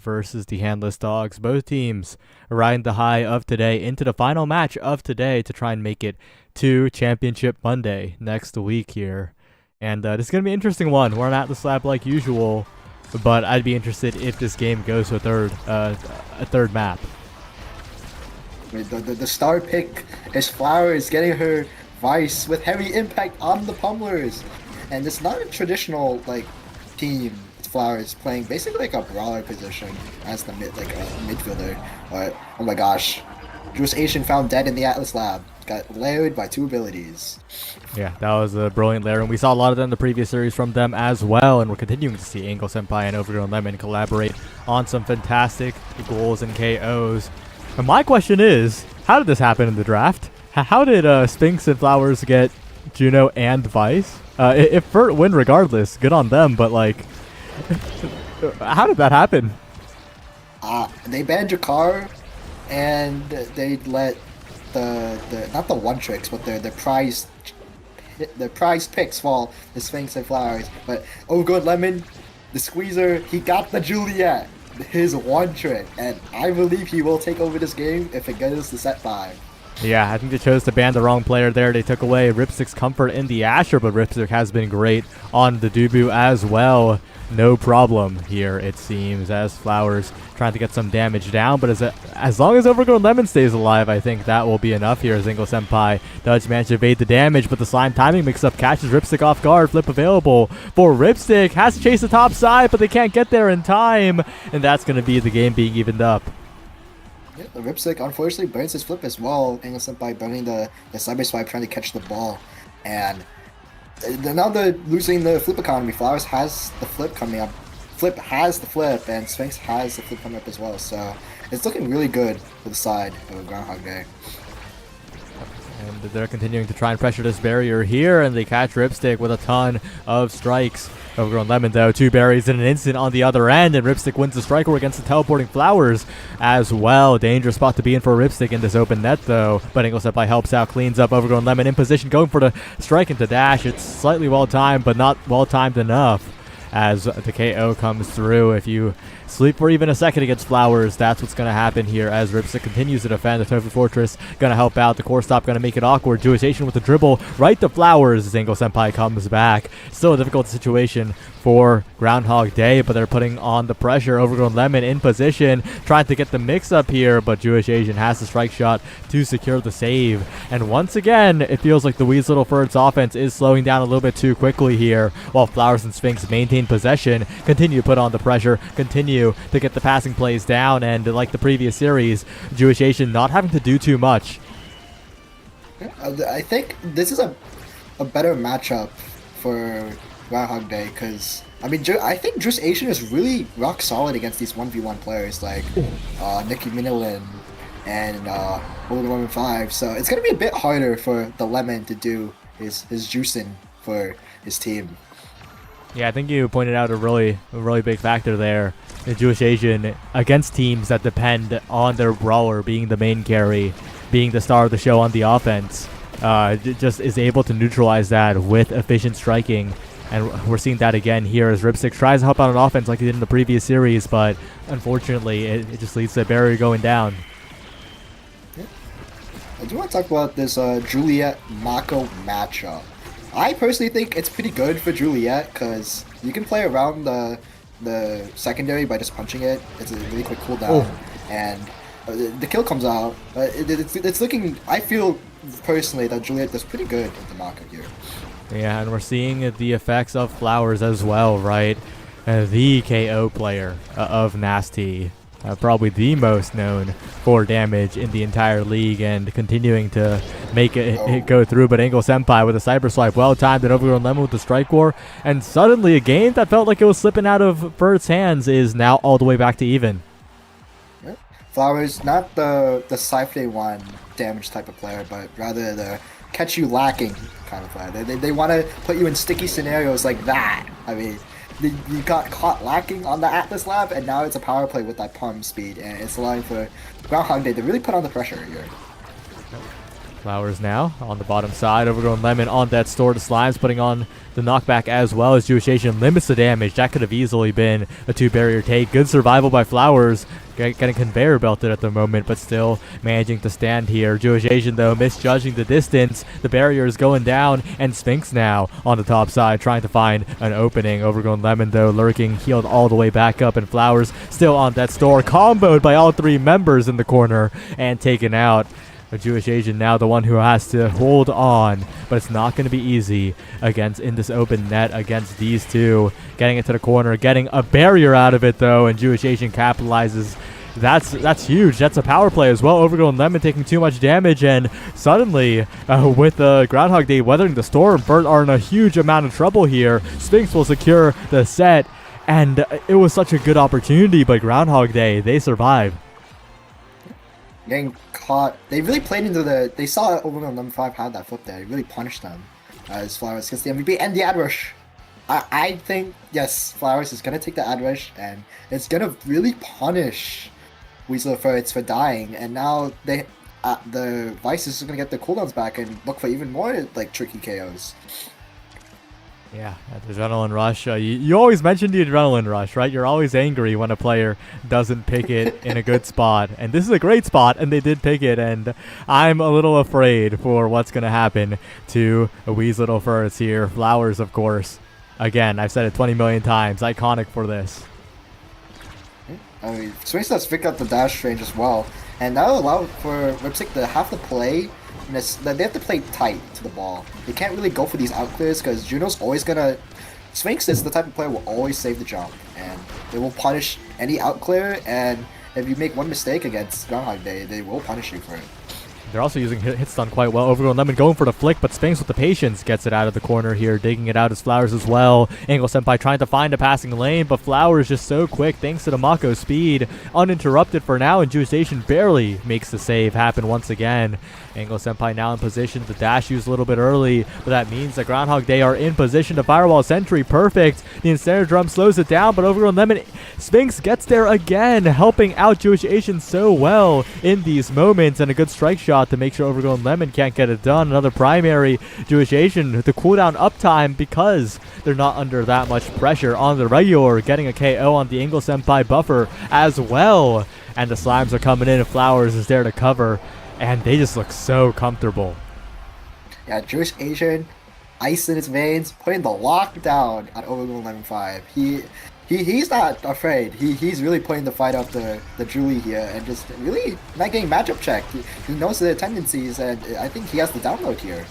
versus the Handless Dogs. Both teams riding the high of today into the final match of today to try and make it to Championship Monday next week here. And this is going to be an interesting one. We're on Atlas Lab like usual, but I'd be interested if this game goes to a third map. The star pick is Flowers getting her Vice with heavy impact on the pummelers. And it's not a traditional team. It's Flowers playing basically like a brawler position as the midfielder. But oh my gosh, Juice Asian found dead in the Atlas Lab. Got layered by 2 abilities. Yeah, that was a brilliant layer, and we saw a lot of them in the previous series from them as well, and we're continuing to see Angle Senpai and Overgrown Lemon collaborate on some fantastic goals and KOs. And my question is, how did this happen in the draft? How did Sphinx and Flowers get Juno and Vice? If FURT win regardless, good on them, but how did that happen? They banned Jakar, and they let not the one tricks, but the prize picks fall the Sphinx and Flowers. But Overgrown Lemon, the squeezer, he got the Juliet, his one trick, and I believe he will take over this game if it goes to set 5. Yeah, I think they chose to ban the wrong player there. They took away Ripstick's comfort in the Asher, but Ripstick has been great on the Dubu as well. No problem here, it seems, as Flowers trying to get some damage down. But as long as Overgrown Lemon stays alive, I think that will be enough here as Angle Senpai does manage to evade the damage. But the slime timing mix-up catches Ripstick off guard. Flip available for Ripstick. Has to chase the top side, but they can't get there in time. And that's going to be the game being evened up. Yeah, the Ripstick unfortunately burns his flip as well. Angle Senpai burning the cyber swipe, trying to catch the ball. And now they're losing the flip economy. Flowers has the flip coming up. Flip has the flip, and Sphinx has the flip coming up as well. So it's looking really good for the side of Groundhog Day. And they're continuing to try and pressure this barrier here, and they catch Ripstick with a ton of strikes. Overgrown Lemon, though, 2 berries in an instant on the other end, and Ripstick wins the strike war against the teleporting Flowers as well. Dangerous spot to be in for Ripstick in this open net, though. But Angle Senpai helps out, cleans up. Overgrown Lemon in position, going for the strike into dash. It's slightly well-timed, but not well-timed enough as the KO comes through. If you sleep for even a second against Flowers, that's what's going to happen here as Ripstick continues to defend. The Tofu Fortress going to help out. The core stop going to make it awkward. Jewish Asian with the dribble right to Flowers as Angle Senpai comes back. Still a difficult situation for Groundhog Day, but they're putting on the pressure. Overgrown Lemon in position, trying to get the mix-up here, but Jewish Asian has the strike shot to secure the save. And once again, it feels like the Weez Little FURT's offense is slowing down a little bit too quickly here, while Flowers and Sphinx maintain possession, continue to put on the pressure, continue to get the passing plays down, and like the previous series, Jewish Asian not having to do too much. I think this is a better matchup for Groundhog Day, because I think Juice Asian is really rock solid against these 1v1 players like Nikki Minilin and Lemon 5, so it's going to be a bit harder for the Lemon to do his juicing for his team. Yeah, I think you pointed out a really big factor there. The Jewish Asian against teams that depend on their brawler being the main carry, being the star of the show on the offense, just is able to neutralize that with efficient striking. And we're seeing that again here as Ripstick tries to help out on offense like he did in the previous series, but unfortunately it just leads to the barrier going down. Yeah. I do want to talk about this Juliet Mako matchup. I personally think it's pretty good for Juliet because you can play around the secondary by just punching it. It's a really quick cooldown, and the kill comes out. It's looking. I feel personally that Juliet does pretty good with the Mako here. Yeah, and we're seeing the effects of Flowers as well, right? The KO player of NAST. Probably the most known for damage in the entire league, and continuing to make it go through. But Angle Senpai with a cyber swipe, well timed, and Overgrown Lemon with the strike war, and suddenly a game that felt like it was slipping out of FURT's hands is now all the way back to even. Yeah. Flowers, not the Scythe 1 damage type of player, but rather the catch you lacking kind of player. They want to put you in sticky scenarios like that. I mean, you got caught lacking on the Atlas Lab, and now it's a power play with that palm speed, and it's allowing for Groundhog Day to really put on the pressure here. Flowers now on the bottom side. Overgrown Lemon on that store. The Slimes putting on the knockback as well as Jewish Asian limits the damage. That could have easily been a 2-barrier take. Good survival by Flowers. Getting conveyor belted at the moment, but still managing to stand here. Jewish Asian, though, misjudging the distance. The barrier is going down, and Sphinx now on the top side trying to find an opening. Overgrown Lemon, though, lurking, healed all the way back up, and Flowers still on that store. Comboed by all 3 members in the corner and taken out. A Jewish Asian now the one who has to hold on, but it's not going to be easy in this open net against these two. Getting it to the corner, getting a barrier out of it though, and Jewish Asian capitalizes. That's huge. That's a power play as well. Overgrown Lemon taking too much damage, and suddenly with the Groundhog Day weathering the storm, FURT are in a huge amount of trouble here. Sphinx will secure the set, and it was such a good opportunity by Groundhog Day. They survive. Getting caught. They really played into the. They saw Overgrown Lemon 5 had that flip there. They really punished them as Flowers gets the MVP and the ad rush. I think, yes, Flowers is going to take the ad rush, and it's going to really punish Weasel FURTs for dying. And now they, the Vice is going to get the cooldowns back and look for even more like tricky KOs. Yeah, the adrenaline rush. You always mention the adrenaline rush, right? You're always angry when a player doesn't pick it in a good spot. And this is a great spot, and they did pick it. And I'm a little afraid for what's going to happen to Weasel FURTs here. Flowers, of course. Again, I've said it 20 million times. Iconic for this. I mean, Sphinx does pick up the dash range as well. And that'll allow for Ripstick to have to play. They have to play tight to the ball. They can't really go for these out clears because Juno's always gonna. Sphinx is the type of player who will always save the jump, and they will punish any out clear. And if you make one mistake against Groundhog Day, they will punish you for it. They're also using hit stun quite well. Overgrown Lemon going for the flick, but Sphinx with the patience gets it out of the corner here, digging it out as Flowers as well. Angle Senpai trying to find a passing lane, but Flowers just so quick thanks to the Mako speed. Uninterrupted for now, and Jewish Asian barely makes the save happen once again. Angle Senpai now in position. The dash used a little bit early, but that means that Groundhog Day are in position to firewall sentry. Perfect. The Ensnare Drum slows it down, but Overgrown Lemon, Sphinx gets there again, helping out Jewish Asian so well in these moments, and a good strike shot to make sure Overgrown Lemon can't get it done. Another primary. Jewish Asian, the cooldown uptime, because they're not under that much pressure on the regular, getting a KO on the Angle Senpai buffer as well. And the Slimes are coming in, and Flowers is there to cover, and they just look so comfortable. Yeah, Jewish Asian, ice in his veins, putting the lockdown on Overgrown Lemon 5. He's not afraid. He's really putting the fight up the Julie here, and just really not getting matchup checked. He knows their tendencies, and I think he has the download here.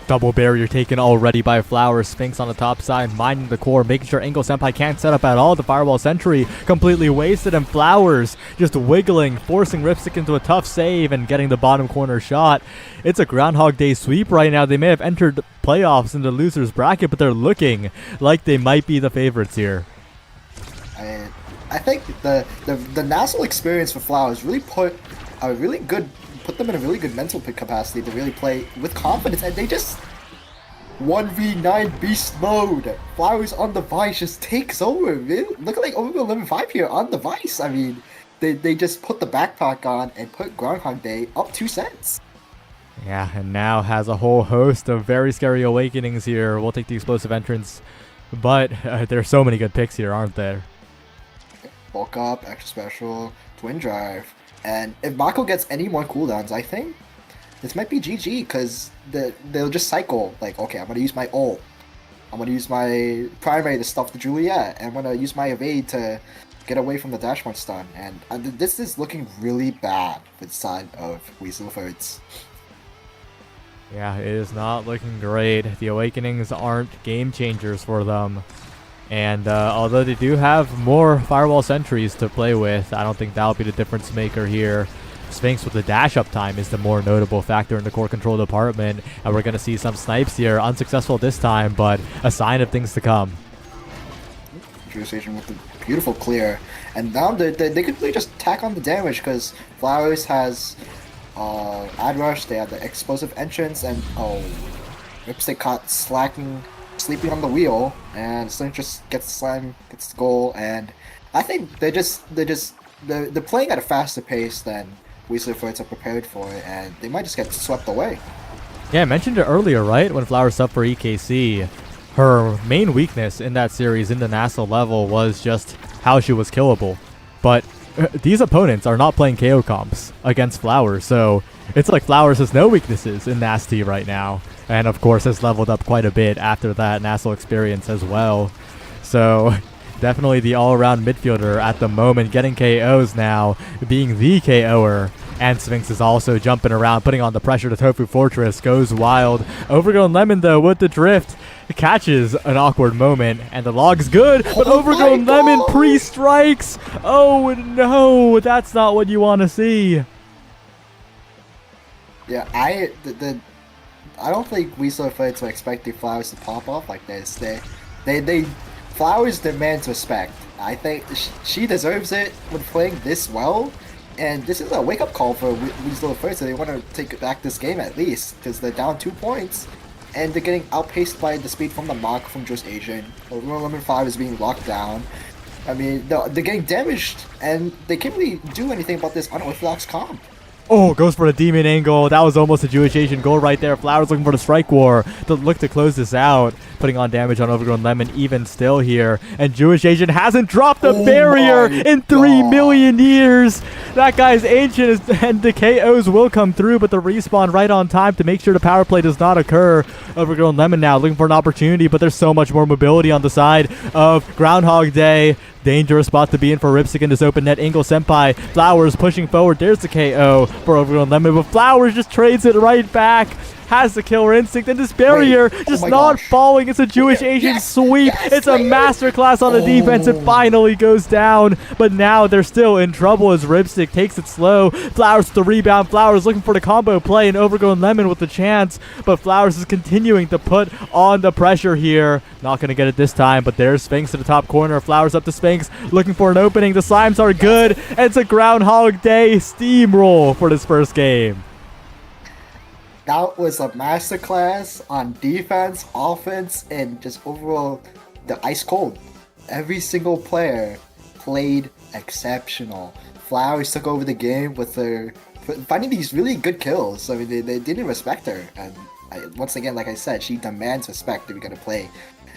Double barrier taken already by Flowers. Sphinx on the top side, minding the core, making sure Angle Senpai can't set up at all. The Firewall Sentry completely wasted, and Flowers just wiggling, forcing Ripstick into a tough save and getting the bottom corner shot. It's a Groundhog Day sweep right now. They may have entered the playoffs in the loser's bracket, but they're looking like they might be the favorites here. I think the national experience for Flowers really put them in a really good mental capacity to really play with confidence, and they just 1v9 beast mode. Flowers on the Vice just takes over. Look at like Overgrown Lemon 5 here on the Vice. I mean, they just put the backpack on and put Groundhog Day up 2 sets. Yeah, and now has a whole host of very scary awakenings here. We'll take the explosive entrance, but there's so many good picks here, aren't there? Bulk up, extra special, twin drive. And if Mako gets any more cooldowns, I think this might be GG, because they'll just cycle. Like, okay, I'm going to use my ult. I'm going to use my primary to stuff the Juliet. And I'm going to use my evade to get away from the dash punch stun. And this is looking really bad for the side of Weasel FURTs. Yeah, it is not looking great. The awakenings aren't game changers for them. And although they do have more firewall sentries to play with, I don't think that'll be the difference maker here. Sphinx with the dash up time is the more notable factor in the core control department, and we're going to see some snipes here. Unsuccessful this time, but a sign of things to come. Station with the beautiful clear, and now they could really just tack on the damage, because Flowers has ad rush, they have the explosive entrance, and Ripstick caught sleeping on the wheel, and Slink just gets the goal. And I think they're playing at a faster pace than Weasley FURTs are prepared for it, and they might just get swept away. Yeah, I mentioned it earlier, right? When Flowers subbed for EKC, her main weakness in that series in the NAST level was just how she was killable. But these opponents are not playing KO comps against Flowers, so it's like Flowers has no weaknesses in Nasty right now. And of course has leveled up quite a bit after that NAST experience as well. So definitely the all-around midfielder at the moment, getting KOs now, being the KOer. And Sphinx is also jumping around, putting on the pressure to Tofu Fortress, goes wild. Overgrown Lemon, though, with the drift, catches an awkward moment, and the log's good, but Overgrown Lemon pre-strikes! Oh no, that's not what you want to see. Yeah, I don't think Weasley FURTs are expecting Flowers to pop off like this. Flowers demands respect. I think she deserves it when playing this well. And this is a wake-up call for Weasley FURTs, so they want to take back this game at least, because they're down 2 points, and they're getting outpaced by the speed from the Mach from Just Asian. Overgrown Lemon 5 is being locked down. I mean, they're getting damaged, and they can't really do anything about this unorthodox comp. Oh, goes for the demon angle. That was almost a Jewish Asian goal right there. Flowers looking for the strike war to look to close this out. Putting on damage on Overgrown Lemon even still here. And Jewish Asian hasn't dropped a barrier in 3 million years. That guy's ancient and the KOs will come through, but the respawn right on time to make sure the power play does not occur. Overgrown Lemon now looking for an opportunity, but there's so much more mobility on the side of Groundhog Day. Dangerous spot to be in for Ripstick in this open net. Ingle Senpai, Flowers pushing forward. There's the KO for Overgrown Lemon, but Flowers just trades it right back. Has the killer instinct, and this barrier just not falling. It's a Jewish Asian sweep. It's a masterclass on the defense. It finally goes down, but now they're still in trouble as Ripstick takes it slow. Flowers to the rebound. Flowers looking for the combo play, and Overgrown Lemon with the chance, but Flowers is continuing to put on the pressure here. Not going to get it this time, but there's Sphinx to the top corner. Flowers up to Sphinx, looking for an opening. The slimes are good, and it's a Groundhog Day steamroll for this first game. That was a masterclass on defense, offense, and just overall the ice cold. Every single player played exceptional. Flowers took over the game with their finding these really good kills. I mean, they didn't respect her, and once again, like I said, she demands respect if you're gonna play.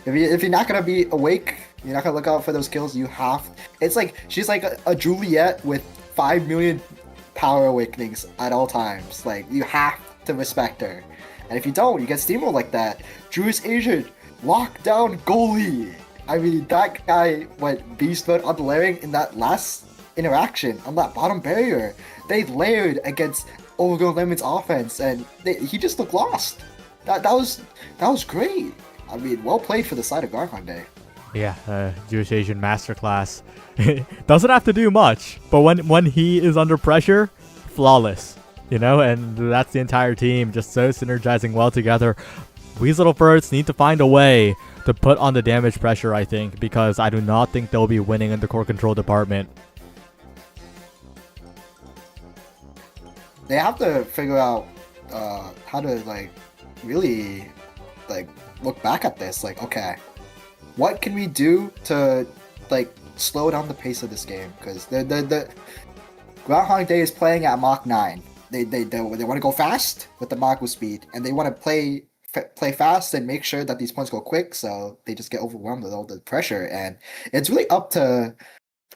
If you're not gonna be awake, you're not gonna look out for those kills. You have. It's like she's like a Juliet with 5 million power awakenings at all times. Like you have to respect her, and if you don't, you get steamrolled like that. Jewish Asian lockdown goalie. I mean, that guy went beast mode on the layering in that last interaction on that bottom barrier. They layered against Overgrown Lemon's offense, and he just looked lost. That was great. I mean, well played for the side of Groundhog Day. Yeah, Jewish Asian masterclass. Doesn't have to do much, but when he is under pressure, flawless. You know, and that's the entire team just so synergizing well together. Weasley FURTs need to find a way to put on the damage pressure, I think, because I do not think they'll be winning in the core control department. They have to figure out how to like really like look back at this. Like, okay, what can we do to like slow down the pace of this game? Because the Groundhog Day is playing at Mach 9. They want to go fast with the Mach speed, and they want to play fast and make sure that these points go quick, so they just get overwhelmed with all the pressure. And it's really up to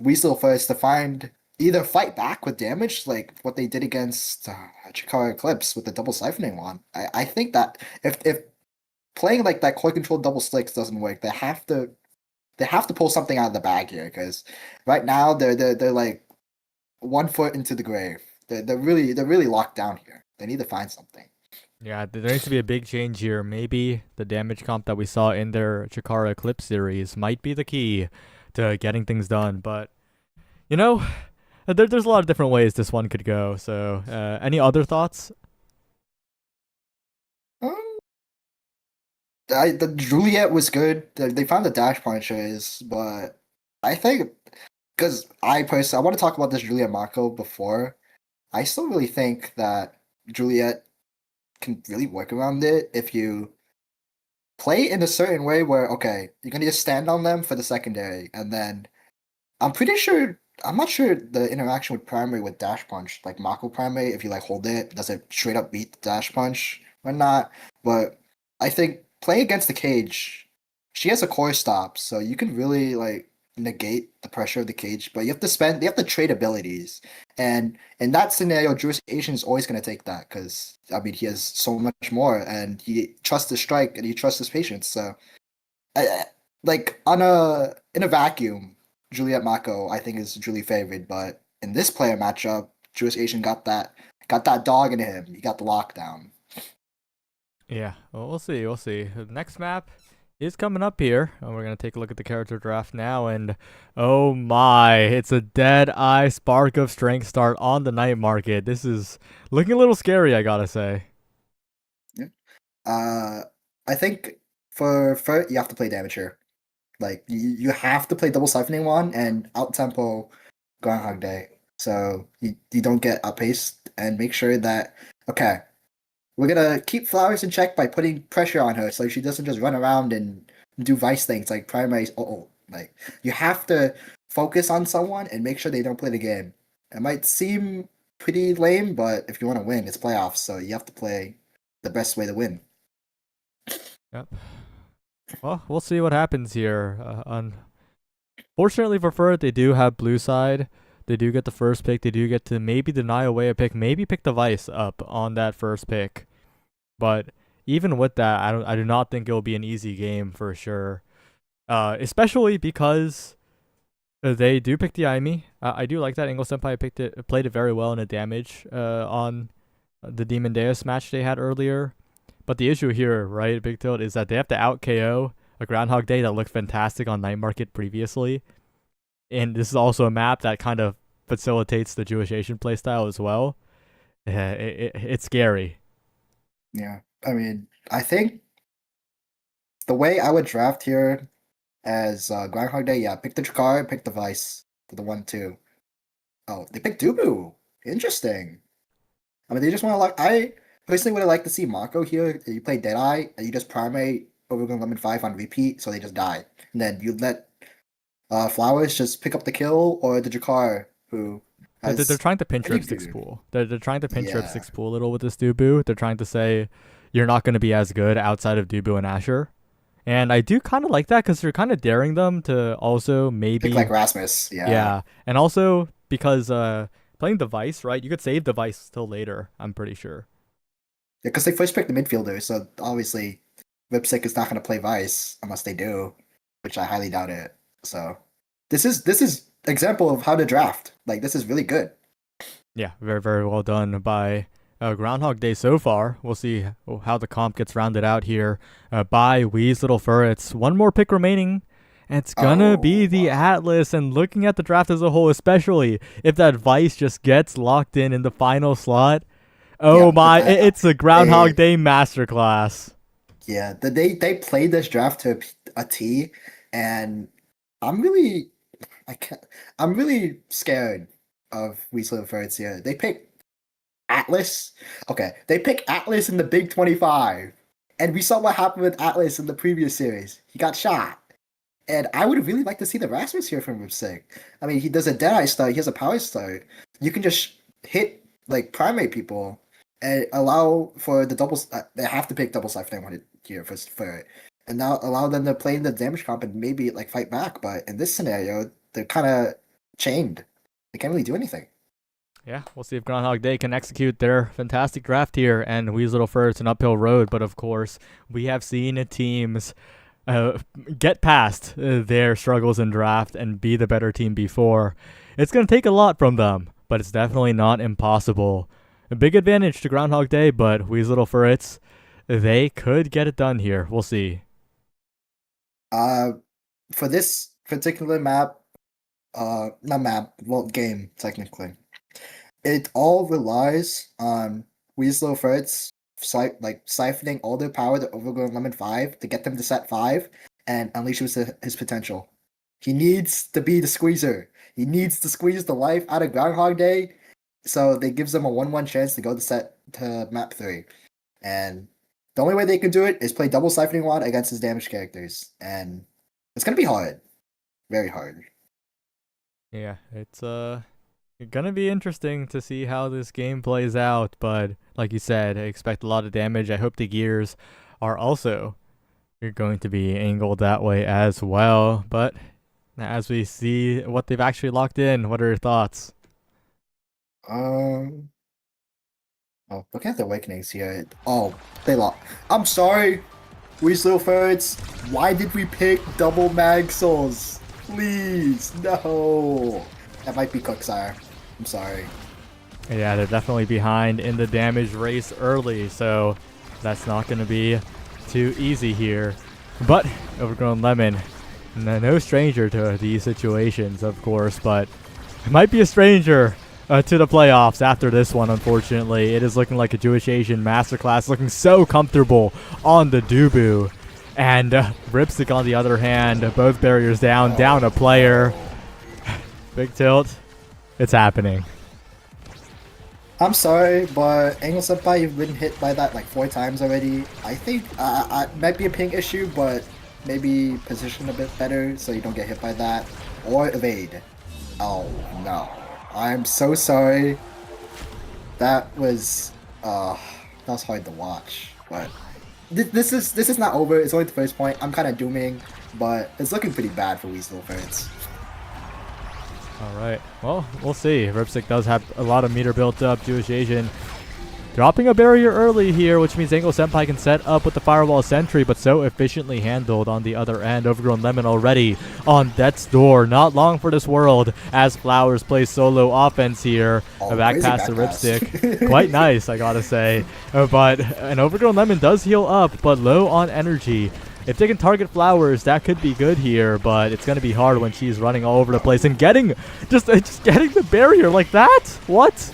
Weasley FURTs to either fight back with damage, like what they did against Chikara Eclipse with the double siphoning one. I think that if playing like that core control double slicks doesn't work, they have to pull something out of the bag here, because right now they're like 1 foot into the grave. They're really locked down here. They need to find something. Yeah, there needs to be a big change here. Maybe the damage comp that we saw in their Chikara Eclipse series might be the key to getting things done. But, you know, there's a lot of different ways this one could go. So, any other thoughts? The Juliet was good. They found the dash punches, but I think, because I want to talk about this Juliet Mako before. I still really think that Juliet can really work around it if you play in a certain way where, okay, you're going to just stand on them for the secondary, and then I'm pretty sure I'm not sure the interaction with primary with dash punch, like Mako primary, if you like hold it, does it straight up beat the dash punch or not? But I think playing against the cage, she has a core stop, so you can really like negate the pressure of the cage, but you have to trade abilities. And in that scenario, Jewish Asian is always gonna take that because I mean he has so much more and he trusts his strike and he trusts his patience. So like on a in a vacuum, Juliet Mako I think is Julie favored, but in this player matchup, Jewish Asian got that dog in him. He got the lockdown. Yeah, well, we'll see. We'll see. The next map is coming up here, and we're gonna take a look at the character draft now. And oh my, it's a Dead Eye Spark of Strength start on the night market. This is looking a little scary, I gotta say. Yeah. I think for you have to play Damager. Like you have to play double siphoning one and out tempo Groundhog Day, so you don't get outpaced and make sure that okay, we're gonna keep Flowers in check by putting pressure on her so she doesn't just run around and do vice things like primaries. Like you have to focus on someone and make sure they don't play the game. It might seem pretty lame, but if you want to win, it's playoffs, so you have to play the best way to win. Yep. Well, we'll see what happens here. Unfortunately for FURT, they do have blue side. They do get the first pick. They do get to maybe deny away a pick, maybe pick the Vice up on that first pick. But even with that, I do not think it will be an easy game for sure. Especially because they do pick the Aimi. I do like that. Engle Senpai played it very well in a damage on the Demon Deus match they had earlier. But the issue here, right, Big Tilt, is that they have to out KO a Groundhog Day that looked fantastic on Night Market previously. And this is also a map that kind of facilitates the Jewish Asian playstyle as well. It's scary. Yeah, I mean, I think the way I would draft here as Groundhog Day, yeah, pick the Jakar, pick the Vice for the 1-2. Oh, they picked Dubu. Interesting. I mean, they just want to like. I personally would have liked to see Mako here. You play Deadeye, and you just primate Overgrown Lemon 5 on repeat, so they just die. And then you let Flowers just pick up the kill, or the Jakar, who They're has trying to pinch pretty Ripstick's good. pool. They're trying to pinch Yeah. Ripstick's pool a little with this Dubu. They're trying to say you're not going to be as good outside of Dubu and Asher. And I do kind of like that because you're kind of daring them to also Pick maybe, like Rasmus. Yeah. yeah. And also because playing the Vice, right? You could save the Vice till later, I'm pretty sure. Yeah, because they first picked the midfielder, so obviously Lipstick is not going to play Vice unless they do, which I highly doubt it. So this is example of how to draft. Like this is really good. Yeah, very, very well done by Groundhog Day so far. We'll see how the comp gets rounded out here by Wee's Little Fur. It's one more pick remaining. And it's gonna be Oh, the Atlas, and looking at the draft as a whole, especially if that Vice just gets locked in the final slot. Oh yeah. my, it's a Groundhog They, Day masterclass. yeah, they played this draft to a T, and I'm really I can't I'm really scared of Weasley Birds here. They pick Atlas. Okay, they pick Atlas in the Big 25, and we saw what happened with Atlas in the previous series. He got shot. And I would really like to see the Rasmus here from Ripstick. I mean, he does a Deadeye start, he has a power start. You can just hit, like, primate people and allow for the doubles. They have to pick double siphoning one here for it. And now allow them to play in the damage comp and maybe, like, fight back. But in this scenario, they're kind of chained. They can't really do anything. Yeah, we'll see if Groundhog Day can execute their fantastic draft here. And Wee's Little Fur, it's an uphill road, but of course, we have seen teams get past their struggles in draft and be the better team before. It's going to take a lot from them, but it's definitely not impossible. A big advantage to Groundhog Day, but Wee's Little Furrits, they could get it done here. We'll see. Uh, for this particular map, not map, well, game, technically. It all relies on Weasel Furt's like siphoning all their power to Overgrown Lemon 5 to get them to set 5 and unleash his potential. He needs to be the squeezer. He needs to squeeze the life out of Groundhog Day, so they gives them a 1-1 chance to go to map 3. And the only way they can do it is play double siphoning wand against his damaged characters. And it's gonna be hard. Very hard. Yeah, it's gonna be interesting to see how this game plays out, but like you said, I expect a lot of damage. I hope the gears are also going to be angled that way as well. But as we see what they've actually locked in, what are your thoughts? Um. Oh, looking at the awakenings here. Oh, they locked. I'm sorry, we still FURTs. Why did we pick double mag souls? Please, no. That might be Cooksire. I'm sorry. Yeah, they're definitely behind in the damage race early, so that's not going to be too easy here. But Overgrown Lemon, no stranger to these situations, of course, but might be a stranger to the playoffs after this one, unfortunately. It is looking like a Jewish Asian masterclass, looking so comfortable on the Dubu. And Ripstick, on the other hand, both barriers down a player. Big tilt. It's happening. I'm sorry, but Angle Senpai, you've been hit by that like 4 times already. I think it might be a ping issue, but maybe position a bit better so you don't get hit by that. Or evade. Oh, no. I'm so sorry. That was hard to watch. But this is not over. It's only the first point. I'm kind of dooming, but it's looking pretty bad for Weasel FURTs. Alright, well, we'll see. Ripstick does have a lot of meter built up. Jewish Asian dropping a barrier early here, which means Angle Senpai can set up with the Firewall Sentry, but so efficiently handled on the other end. Overgrown Lemon already on death's door. Not long for this world as Flowers plays solo offense here. Oh, a back pass to Ripstick. Quite nice, I gotta say. But an Overgrown Lemon does heal up, but low on energy. If they can target Flowers, that could be good here, but it's going to be hard when she's running all over the place and getting just getting the barrier like that. What?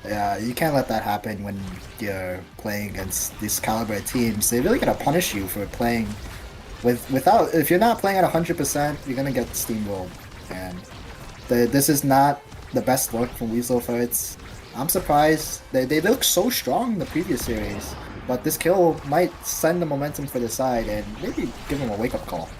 Yeah, you can't let that happen when you're playing against these caliber teams. They're really gonna punish you for playing without. If you're not playing at 100%, you're gonna get steamrolled. And this is not the best look from Weasel FURTs. I'm surprised they look so strong in the previous series. But this kill might send the momentum for the side and maybe give him a wake-up call.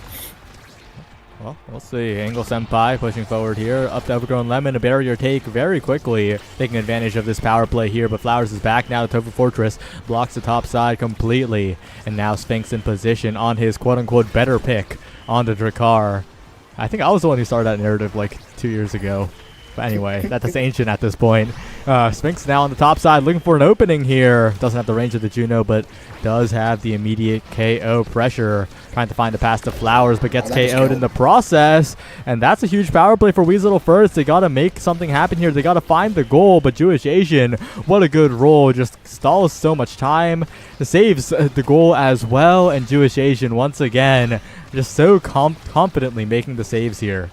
Well, we'll see. Angle Senpai pushing forward here. Up to Overgrown Lemon. A barrier take very quickly. Taking advantage of this power play here. But Flowers is back now. Tofu Fortress blocks the top side completely. And now Sphinx in position on his quote-unquote better pick on the Drakkar. I think I was the one who started that narrative like 2 years ago. But anyway, that's ancient at this point. Sphinx now on the top side looking for an opening here. Doesn't have the range of the Juno, but does have the immediate KO pressure. Trying to find a pass to Flowers, but gets KO'd in the process. And that's a huge power play for Weasel FURTs. They got to make something happen here. They got to find the goal, but Jewish Asian, what a good roll. Just stalls so much time. Saves the goal as well. And Jewish Asian, once again, just so confidently making the saves here.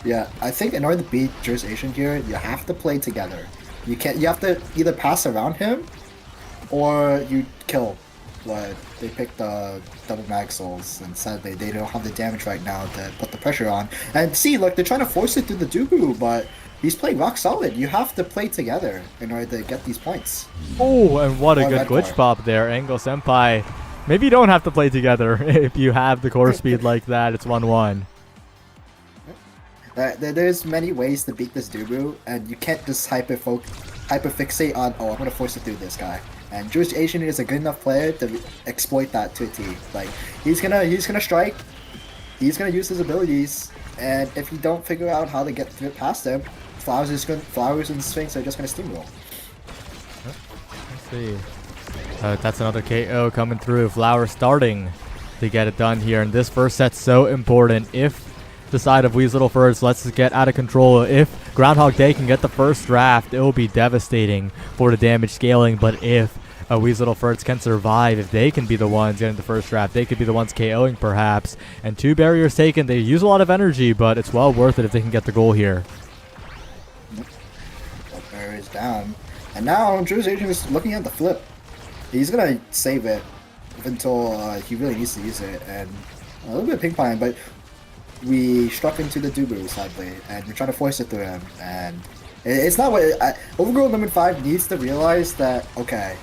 Yeah, I think in order to beat Jewish Asian here, you have to play together. You have to either pass around him or you kill. But they picked the double mag souls, and sadly they don't have the damage right now to put the pressure on. And see, look, they're trying to force it through the Dubu, but he's playing rock solid. You have to play together in order to get these points. Oh, and what a good glitch pop there. Angle Senpai. Maybe you don't have to play together if you have the core speed like that. It's 1-1. There's many ways to beat this Dubu, and you can't just hyperfixate on, oh, I'm gonna force it through this guy. And Jewish Asian is a good enough player to exploit that to a T. Like, he's gonna strike, he's gonna use his abilities, and if you don't figure out how to get past him, Flowers and Sphinx are just gonna steamroll. Let's see. That's another KO coming through. Flowers starting to get it done here, and this first set's so important. If the side of Weasel FURTs lets us get out of control, if Groundhog Day can get the first draft, it will be devastating for the damage scaling. But if Weasel FURTs can survive, if they can be the ones getting the first draft, they could be the ones KOing perhaps. And 2 barriers taken, they use a lot of energy, but it's well worth it if they can get the goal here. Barriers down, and now Jewish Asian is looking at the flip. He's gonna save it until he really needs to use it, and a little bit of ping pong, but we struck into the Dubu, sadly, and we're trying to force it through him, and it's not what... Overgrown Lemon 5 needs to realize that, okay,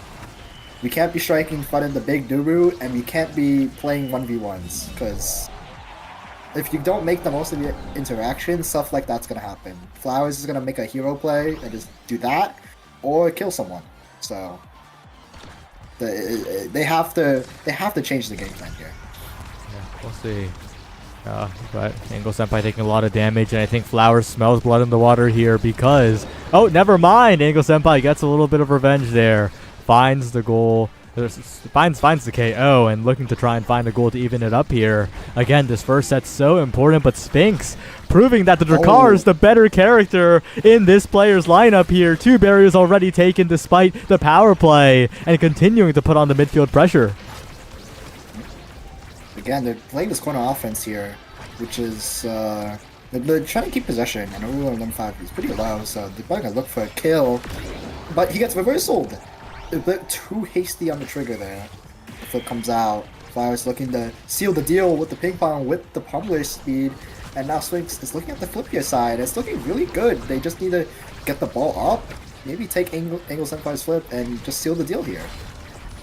we can't be striking in front of the big Dubu, and we can't be playing 1v1s, because if you don't make the most of your interaction, stuff like that's gonna happen. Flowers is gonna make a hero play and just do that, or kill someone. So they have to change the game plan here. Yeah, we'll see. But Angle Senpai taking a lot of damage, and I think Flowers smells blood in the water here because... Oh, never mind! Angle Senpai gets a little bit of revenge there. Finds the goal. Finds the KO, and looking to try and find a goal to even it up here. Again, this first set's so important, but Sphinx proving that the Drakkar is the better character in this player's lineup here. 2 barriers already taken despite the power play, and continuing to put on the midfield pressure. Again, they're playing this corner offense here, which is they're trying to keep possession, and overall number 5 is pretty low, so they're probably gonna look for a kill, but he gets reversaled. A bit too hasty on the trigger there. The flip comes out. Flowers looking to seal the deal with the ping pong with the pummeler speed, and now Sphinx is looking at the flip here side. It's looking really good. They just need to get the ball up, maybe take Angle Senpai's flip, and just seal the deal here.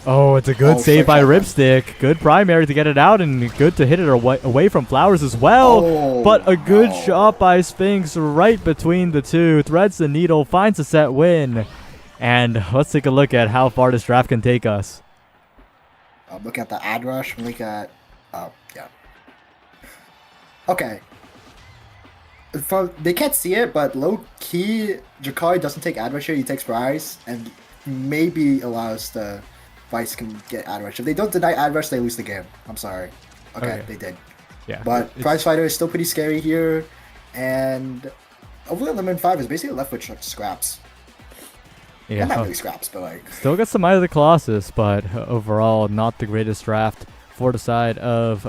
Oh, it's a good save by Ripstick. Good primary to get it out, and good to hit it away from Flowers as well. But a good shot by Sphinx right between the two. Threads the needle, finds a set win. And let's take a look at how far this draft can take us. Look at the ad rush. Look at... Oh, yeah. Okay. They can't see it, but low-key, Jakari doesn't take ad rush here. He takes Prize, and maybe allows the... Vice can get ad rush. If they don't deny ad rush, they lose the game. I'm sorry. Okay, they did. Yeah. But Prize Fighter is still pretty scary here, and overall Lemon 5 is basically left with scraps. Yeah, not really scraps, but like... Still got some Eye of the Colossus, but overall not the greatest draft for the side of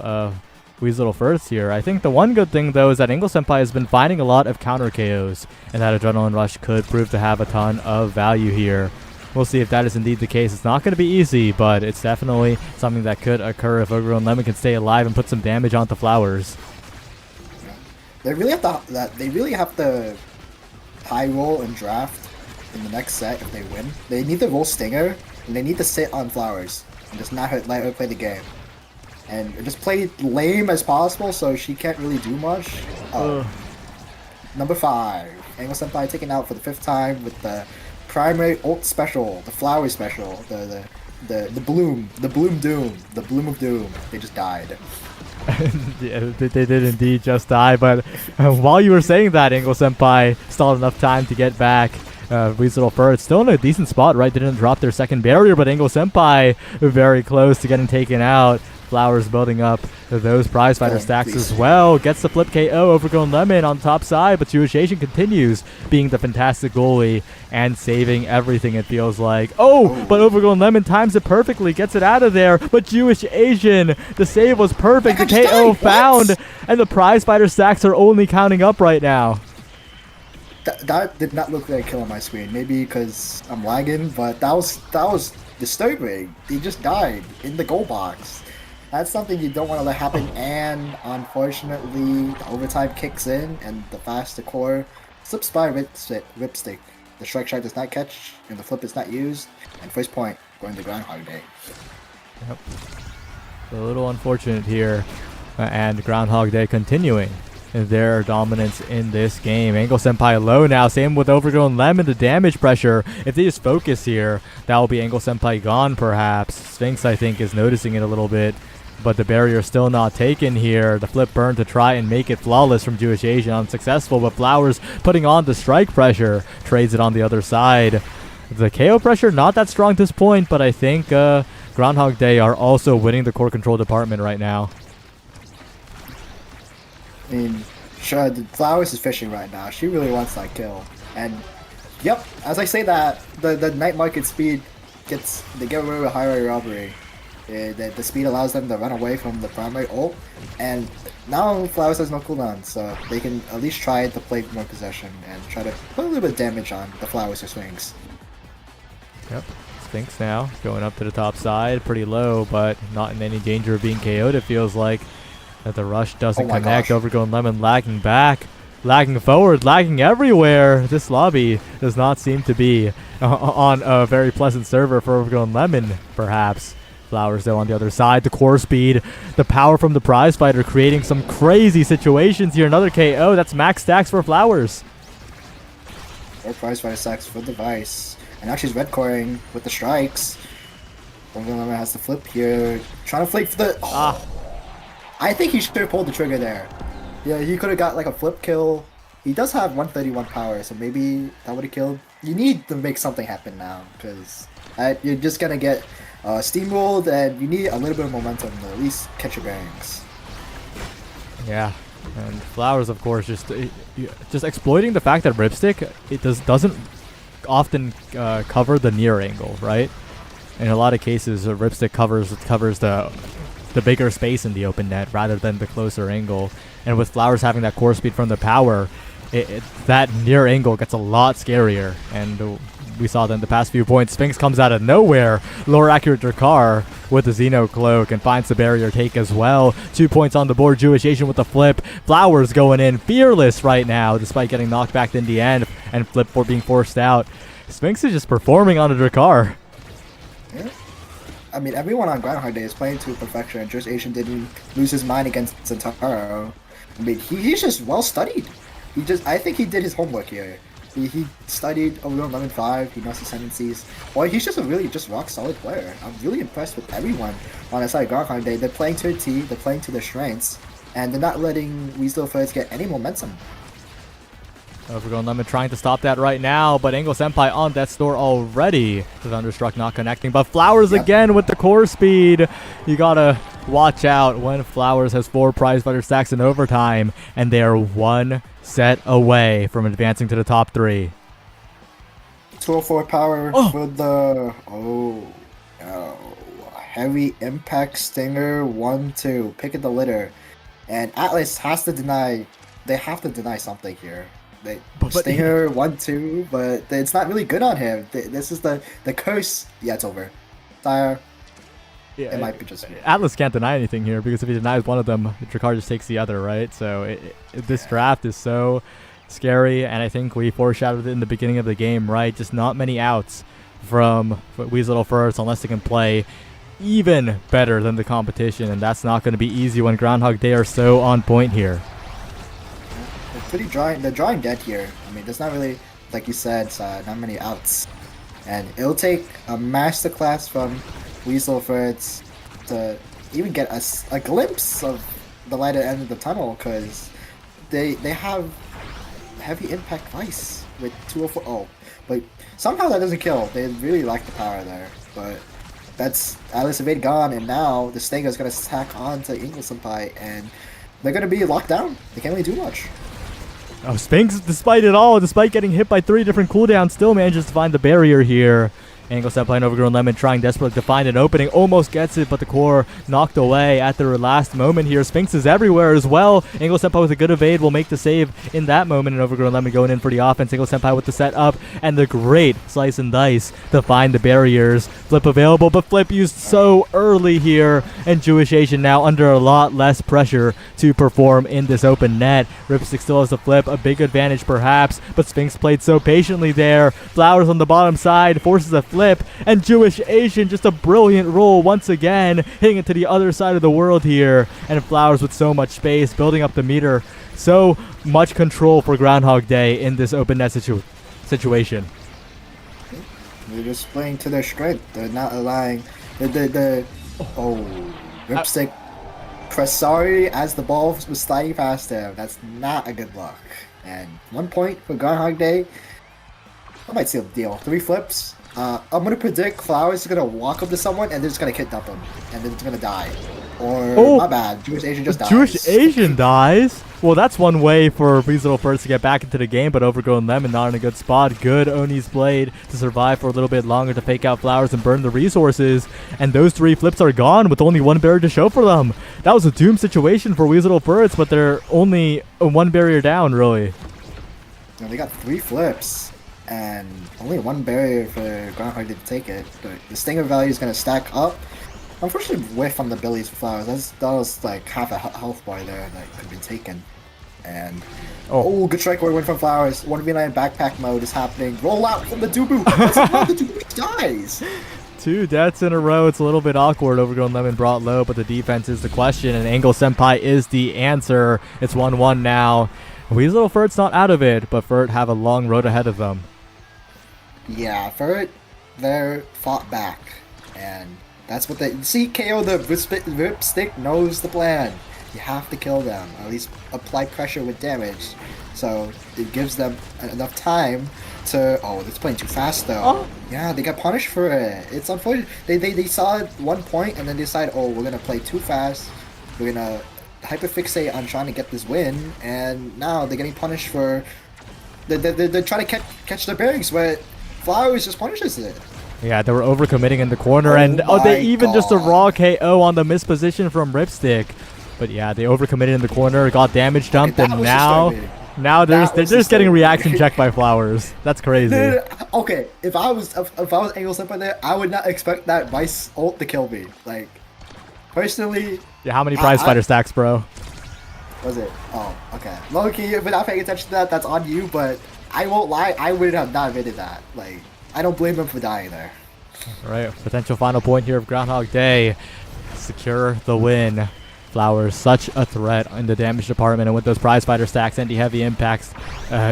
Weasel FURTs here. I think the one good thing, though, is that Angle Senpai has been finding a lot of counter KOs, and that Adrenaline Rush could prove to have a ton of value here. We'll see if that is indeed the case. It's not going to be easy, but it's definitely something that could occur if Overgrown Lemon can stay alive and put some damage onto Flowers. Yeah. They really have to high roll and draft in the next set if they win. They need to roll Stinger, and they need to sit on Flowers and just not let her play the game. And just play lame as possible so she can't really do much. Number 5. Angle Senpai taken out for the 5th time with the primary ult special, the flower special, the bloom of doom. They just died. Yeah, they did indeed just die, but while you were saying that, Angle Senpai stalled enough time to get back. Weasel FURT still in a decent spot, right? They didn't drop their second barrier, but Angle Senpai very close to getting taken out. Flowers building up those prize fighter stacks as well. Gets the flip KO. Overgrown Lemon on top side, but Jewish Asian continues being the fantastic goalie and saving everything, it feels like. But Overgrown Lemon times it perfectly, gets it out of there, but Jewish Asian, the save was perfect, the KO found, and the prize fighter stacks are only counting up right now. That did not look like a kill on my screen. Maybe because I'm lagging, but that was disturbing. He just died in the goal box. That's something you don't want to let happen, and unfortunately, the overtime kicks in, and the faster core slips by Ripstick. The strike shot does not catch, and the flip is not used, and first point going to Groundhog Day. Yep. A little unfortunate here, and Groundhog Day continuing their dominance in this game. Angle Senpai low now, same with Overgrown Lemon, the damage pressure. If they just focus here, that will be Angle Senpai gone perhaps. Sphinx, I think, is noticing it a little bit, but the barrier still not taken here. The flip burn to try and make it flawless from Jewish Asian, unsuccessful, but Flowers putting on the strike pressure, trades it on the other side. The KO pressure not that strong at this point, but I think Groundhog Day are also winning the core control department right now. I mean, sure, the Flowers is fishing right now. She really wants that kill. And, yep, as I say that, the night market speed they get rid of highway robbery. The speed allows them to run away from the primary ult. And now Flowers has no cooldown, so they can at least try to play more possession and try to put a little bit of damage on the Flowers or Sphinx. Yep. Sphinx now going up to the top side, pretty low, but not in any danger of being KO'd, it feels like. That the rush doesn't connect. Overgrown Lemon lagging back, lagging forward, lagging everywhere. This lobby does not seem to be on a very pleasant server for Overgrown Lemon, perhaps. Flowers, though, on the other side. The core speed, the power from the prize fighter creating some crazy situations here. Another KO. That's max stacks for Flowers. Or prize fighter stacks for the Vice. And now she's red coring with the strikes. Lemon has the flip here. Trying to flip for the... Oh. I think he should have pulled the trigger there. Yeah, he could have got like a flip kill. He does have 131 power, so maybe that would have killed. You need to make something happen now, because you're just going to get steamrolled, and you need a little bit of momentum to at least catch your bearings. Yeah, and Flowers, of course, just exploiting the fact that Ripstick doesn't often cover the near angle, right? In a lot of cases, Ripstick covers the bigger space in the open net rather than the closer angle. And with Flowers having that core speed from the power, that near angle gets a lot scarier. And we saw that in the past few points. Sphinx comes out of nowhere. Lower accurate Drakkar with the Xeno Cloak and finds the barrier take as well. 2 points on the board. Jewish Asian with the flip. Flowers going in fearless right now despite getting knocked back in the end and flip for being forced out. Sphinx is just performing on a Drakkar. Yeah. I mean, everyone on Groundhog Day is playing to perfection. Jewish Asian didn't lose his mind against Zentaro. I mean, he's just well studied. I think he did his homework here. He studied over 11.5. He knows his tendencies. Well, he's just a really rock solid player. I'm really impressed with everyone on the side of Groundhog Day. They're playing to a T. They're playing to their strengths, and they're not letting Weasel Furts get any momentum. Overgrown Lemon trying to stop that right now, but Angle Senpai on death's door already. The Thunderstruck not connecting, but Flowers again with the core speed. You gotta watch out when Flowers has 4 prize fighter stacks in overtime, and they are 1 set away from advancing to the top 3. 204 power for the heavy impact stinger 1-2 pick of the litter, and Atlas has to deny. They have to deny something here. Stinger 1-2, but it's not really good on him. This is the curse. Yeah, it's over. Dire. Yeah, it might be just Atlas can't deny anything here, because if he denies one of them, Drakkar just takes the other, right? So this draft is so scary, and I think we foreshadowed it in the beginning of the game, right? Just not many outs from Weasel Furts unless they can play even better than the competition, and that's not going to be easy when Groundhog Day are so on point here. They're drawing dead here. I mean, there's not really, like you said, not many outs. And it'll take a masterclass from Weasel Furts to even get a glimpse of the light at the end of the tunnel, because they have heavy impact Vice with 204. Oh, but somehow that doesn't kill. They really like the power there. But that's Atlas Evade gone, and now the Stinger is going to stack on to Angle Senpai, and they're going to be locked down. They can't really do much. Oh, Sphinx, despite it all, despite getting hit by 3 different cooldowns, still manages to find the barrier here. Angle Senpai and Overgrown Lemon trying desperately to find an opening. Almost gets it, but the core knocked away at their last moment here. Sphinx is everywhere as well. Angle Senpai with a good evade will make the save in that moment, and Overgrown Lemon going in for the offense. Angle Senpai with the set up and the great slice and dice to find the barriers. Flip available, but flip used so early here, and Jewish Asian now under a lot less pressure to perform in this open net. Ripstick still has the flip, a big advantage perhaps, but Sphinx played so patiently there. Flowers on the bottom side forces a flip, and Jewish Asian just a brilliant roll once again, hitting it to the other side of the world here, and Flowers with so much space, building up the meter. So much control for Groundhog Day in this open net situation. They're just playing to their strength. They're not allowing Ripstick pressed sorry as the ball was sliding past him. That's not a good look. And 1 point for Groundhog Day. I might seal the deal. 3 flips. I'm going to predict Flowers is going to walk up to someone and they're just going to kit dump him. And then it's going to die. Or, my bad, Jewish Asian just dies. Jewish Asian dies? Well, that's one way for Weasel Furts to get back into the game, but Overgrown Lemon not in a good spot. Good Oni's Blade to survive for a little bit longer to fake out Flowers and burn the resources. And those 3 flips are gone with only 1 barrier to show for them. That was a doom situation for Weasel Furts, but they're only 1 barrier down, really. No, they got 3 flips. And only 1 barrier for Groundhog to take it. But the Stinger value is going to stack up. Unfortunately, whiff on the Billy's Flowers. That was like half a health bar there that could be taken. And good strike win from Flowers. 1v9 backpack mode is happening. Roll out from the Dubu. The Dubu dies. 2 deaths in a row. It's a little bit awkward. Overgrown Lemon brought low, but the defense is the question, and Angle Senpai is the answer. It's 1-1 now. Weasel FURT's not out of it, but FURT have a long road ahead of them. Yeah, FURT, they're fought back, and that's what they see. KO the Ripstick knows the plan. You have to kill them, at least apply pressure with damage, so it gives them enough time to. Oh, it's playing too fast though. Oh. Yeah, they got punished for it. It's unfortunate. They saw it 1 point and then decide, oh, we're gonna play too fast. We're gonna hyperfixate on trying to get this win, and now they're getting punished for. They're trying to catch their bearings, but Flowers just punishes it. Yeah, they were overcommitting in the corner, Oh and they my even just a God. raw KO on the misposition from Ripstick. But yeah, they overcommitted in the corner, got damage dumped, that and was now they're That was just getting disturbing. reaction checked by Flowers. That's crazy. No. Okay, if I was Angle Senpai there, I would not expect that Vice ult to kill me. Like, personally, Yeah, how many prize fighter stacks, bro? was it? Oh, okay. Low-key, if you're not paying attention to that, that's on you, but I won't lie, I would have not admitted that. Like, I don't blame him for dying there. All right, potential final point here of Groundhog Day. Secure the win. Flowers, such a threat in the damage department, and with those prize fighter stacks, anti-heavy impacts,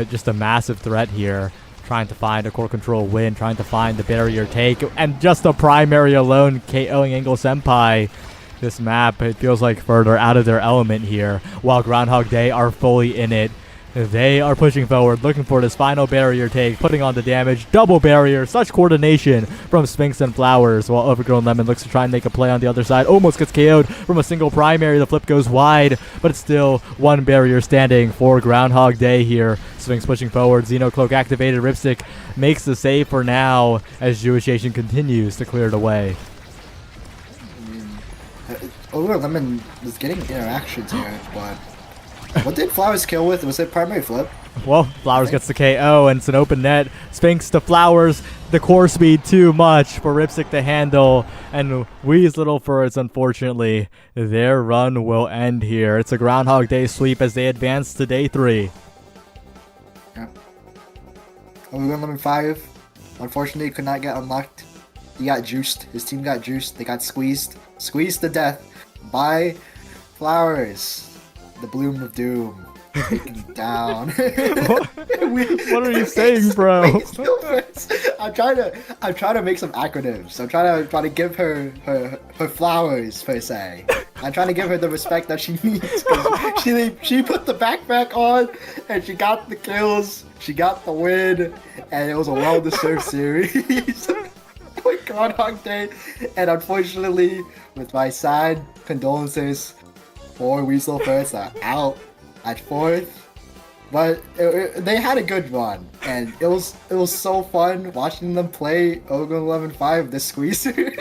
just a massive threat here. Trying to find a core control win, trying to find the barrier take, and just the primary alone KOing Angle Senpai. This map, it feels like FURT are out of their element here, while Groundhog Day are fully in it. They are pushing forward, looking for this final barrier take, putting on the damage, double barrier, such coordination from Sphinx and Flowers, while Overgrown Lemon looks to try and make a play on the other side, almost gets KO'd from a single primary. The flip goes wide, but it's still one barrier standing for Groundhog Day here. Sphinx pushing forward, Xenocloak activated, Ripstick makes the save for now as Jewish Asian continues to clear it away. Overall Lemon was getting interactions here, but what did Flowers kill with? Was it primary flip? Well, Flowers gets the KO, and it's an open net. Sphinx to Flowers, the core speed too much for Ripstick to handle, and Wee's Little FURTs, unfortunately, their run will end here. It's a Groundhog Day sweep as they advance to day 3. Yep. Overall Lemon 5, unfortunately, could not get unlocked. He got juiced. His team got juiced. They got squeezed to death by Flowers. The Bloom of Doom. Taken down. What are you saying, bro? I'm trying to make some acronyms. I'm trying to give her flowers per se. I'm trying to give her the respect that she needs. 'Cause she put the backpack on and she got the kills. She got the win, and it was a well-deserved series. Like Groundhog Day, and unfortunately, with my sad condolences, 4 Weasel FURTs are out at 4th, but they had a good run, and it was so fun watching them play Overgrown 11-5, the squeezer.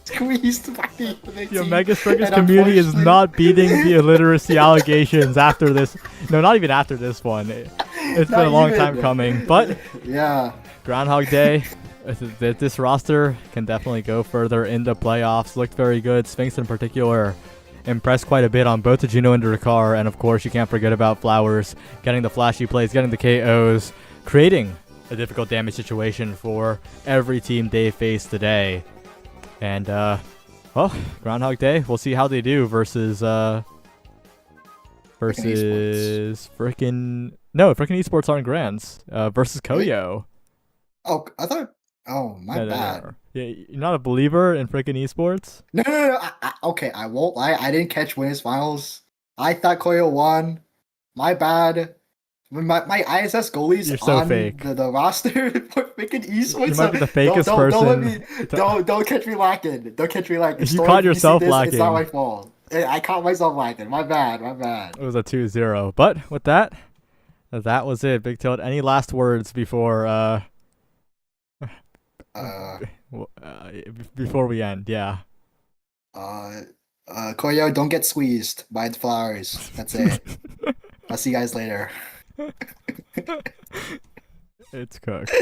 Squeezed by the Your team. Mega Strikers And community is unfortunately- not beating the illiteracy allegations after this. No, not even after this one. It's been a long time coming, but Yeah. Groundhog Day, this roster can definitely go further in the playoffs. Looked very good. Sphinx in particular impressed quite a bit on both the Juno and the Ricard, and of course you can't forget about Flowers getting the flashy plays, getting the KOs, creating a difficult damage situation for every team they face today. And well, Groundhog Day, we'll see how they do versus frickin' esports aren't grands versus Koyo. Oh, I thought. Oh, my bad. No. Yeah, you're not a believer in frickin' esports? No. Okay, I won't lie. I didn't catch winners finals. I thought Koyo won. My bad. My ISS goalies You're so on fake. the roster for freaking esports. You might be the fakest don't person. Let me, don't catch me lacking. Don't catch me lacking. You Storm, caught if see yourself this, lacking. It's not my fault. I caught myself lacking. My bad. It was a 2-0. But with that was it. Big Tilt, any last words before before we end? Yeah. Koyo, don't get squeezed by the Flowers. That's it. I'll see you guys later. It's cooked.